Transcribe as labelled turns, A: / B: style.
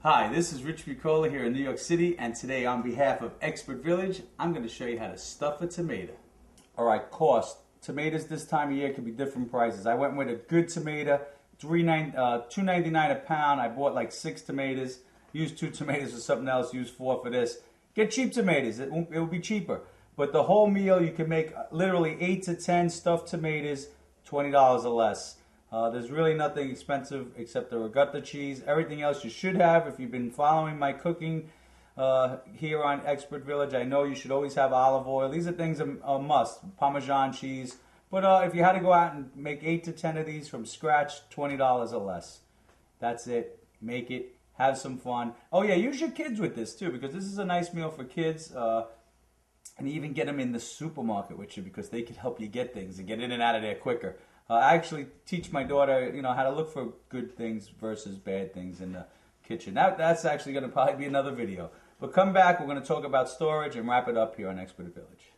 A: Hi, this is Rich Ricotta here in New York City, and today on behalf of Expert Village, I'm going to show you how to stuff a tomato. Alright, cost. Tomatoes this time of year can be different prices. I went with a good tomato, $2.99 a pound. I bought like 6 tomatoes, used 2 tomatoes for something else, used 4 for this. Get cheap tomatoes, it will be cheaper. But the whole meal, you can make literally 8 to 10 stuffed tomatoes, $20 or less. There's really nothing expensive except the ricotta cheese. Everything else you should have. If you've been following my cooking here on Expert Village, I know you should always have olive oil. These are things a must. Parmesan cheese. But if you had to go out and make 8 to 10 of these from scratch, $20 or less. That's it. Make it. Have some fun. Oh yeah, use your kids with this too, because this is a nice meal for kids. And even get them in the supermarket with you, because they can help you get things and get in and out of there quicker. I actually teach my daughter, how to look for good things versus bad things in the kitchen. That's actually going to probably be another video. But come back, we're going to talk about storage and wrap it up here on Expert Village.